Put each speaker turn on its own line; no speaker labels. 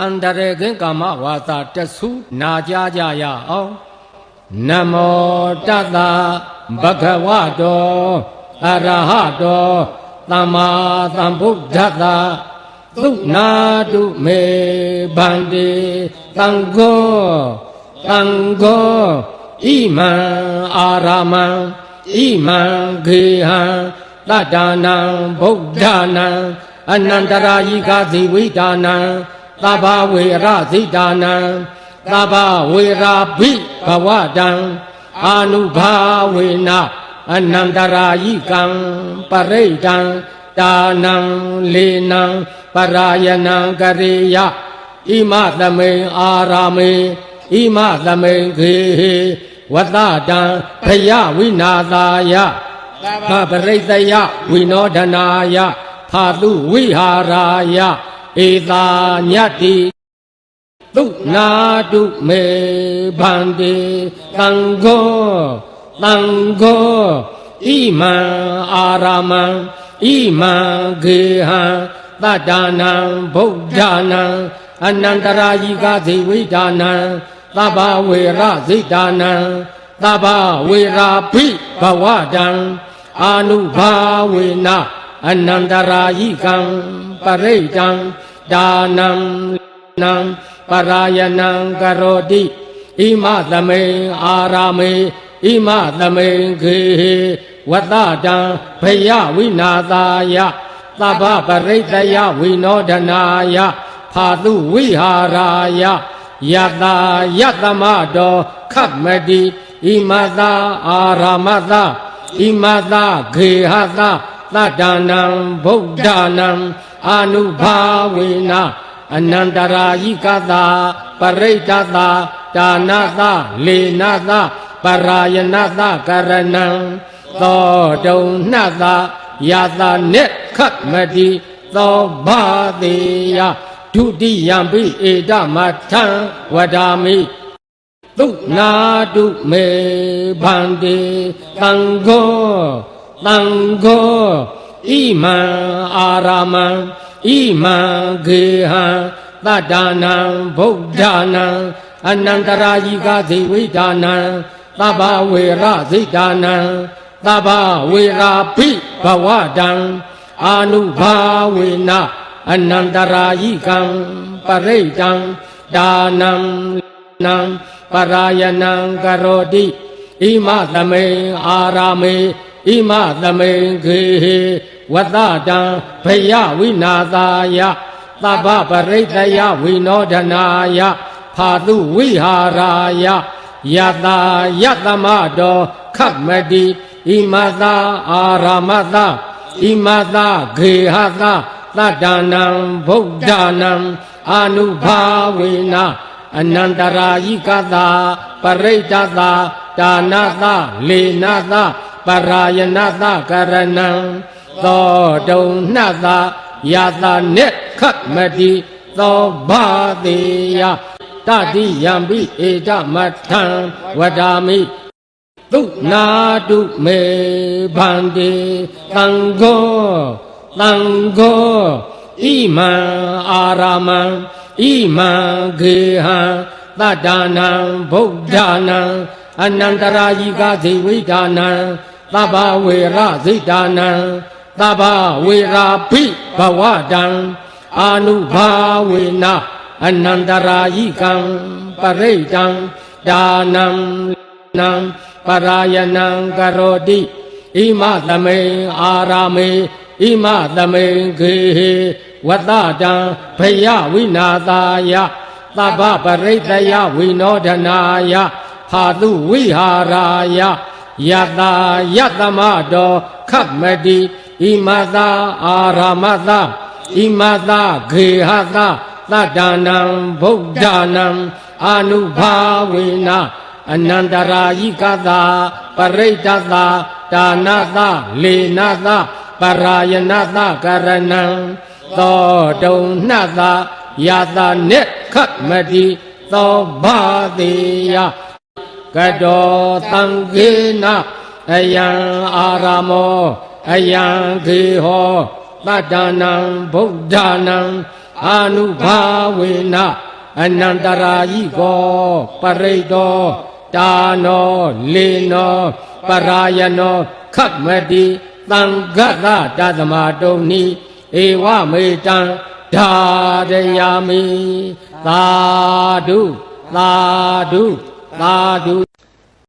အန္တရေကင်ကာမဝါစာတဆုနာကြကြရအောင်နမောတတဗုဒ္ဓဝတောအရဟတောသမ္မာသမ္ဗုဒ္ဓတ္တသုနာတုမေဗန္တိသံဃောဣမံအာရမံဣမံဂေဟံတတ္တနံဗုဒ္ဓနံအနန္တရာယိကဇိဝိဒါနံသဗ္ဗဝေရဇိဒါနံသဗ္ဗဝေရာဘိဘဝတံအာနုဘာဝေနအနန္တရာယိကံပရိဒံဒါနံလေနံပရာယနံကရေယဣမသမေအာရာမေဣမသမေခေဝတ္တတံဖယဝိနာသာယသဗ္ဗပရိသယဝိနောဒနာယဖာတုဝိဟာရာယဧသာညတ္တိသုနာတုမေဗန္တိသံဃောဣမံအာရမံဣမံဂေဟံတတ္တနံဗုဒ္ဓနံအနန္တရာယိကဇိဝိဒါနံသဗ္ဗဝေရဇိဒါနံသဗ္ဗဝေရာဘိဘဝတံအာနုဘာဝေနအနန္တရာယိကံပရိဒံဒါနံနံပရာယနံကရောတိဣမသမေအာရာမေဣမသမေခေဝတ္တတံဘယဝိနာသာယသဗ္ဗပရိသယဝိနောဒနာယဖာတုဝိဟာရာယယတာယတမတောခတ်မတိဣမသာအာရမသဣမသာခေဟသတတ္တနံဗုဒ္ဓနံအာနုဘာဝေနအနန္တရာယိကသာပရိဒတဒါနသလေနသပရာယနသကရဏံသောတုံနှသယသနေခတ်မတိသောဘာတိယဒုတိယံပိဧတမထံဝဒါမိသုနာတုမေဗန္တိသံဃောဣမံအာရမံဣမံဂေဟံတတ္တနံဗုဒ္ဓနံအနန္တရာယိကဇိဝိဒါနံသဗ္ဗဝေရဇိဒါနံသဗ္ဗဝေရာဘိဘဝတံအာနုဘာဝေနအနန္တရာယိကံပရိဒံဒါနံနံပရာယနံကရောတိဣမသမေအာရာမေဣမသမေခေဝတ္တတံဘယဝိနာသာယသဗ္ဗပရိသယဝိနောဒနာယဖာတုဝိဟာရာယယတာယတမတောခတ်မတိဣမသာအာရမသဣမသာခေဟသတတ္တနံဗုဒ္ဓနံအာနုဘာဝေနအနန္တရာယိကသာပရိဒတဒါနသလေနသပရာယနသကရဏံသောတုံနှသယသနေခတ်မတိသောဘာတိယတတိယံပိဧတမထံဝဒါမိသုနာတုမေဗန္တိသံဃောဣမံအာရမံဣမံဂေဟံတတ္တနံဗုဒ္ဓနံအနန္တရာယိကဇိဝိဒါနံသဗ္ဗဝေရဇိဒါနံသဗ္ဗဝေရာဘိဘဝတံအာနုဘာဝေနအနန္တရာယိကံပရိဒံဒါနံနံပရာယနံကရောတိဣမသမေအာရာမေဣမသမေခေဝတ္တတံဘယဝိနာသာယသဗ္ဗပရိသယဝိနောဒနာယဖာတုဝိဟာရာယယတာယတမတောခတ်မတိဣမသာအာရမသဣမသာခေဟသတတ္တနံဗုဒ္ဓနံအာနုဘာဝေနအနန္တရာယိကသာပရိဒတဒါနသလေနသပရာယနသကရဏံသောတုံနှသယသနေခတ်မတိသောဘာတိယကတောသံဃေနအယံအာရမောအယံခေဟောတတ္တနံဗုဒ္ဓနံ အာနုဘာဝေနအနန္တရာယိကောပရိတောတာနောလေနောပရာယနောခတ်မတိသံဃရတသမတုံနိဧဝမေတံဓာရယာမိသာဓုသာဓုသာဓု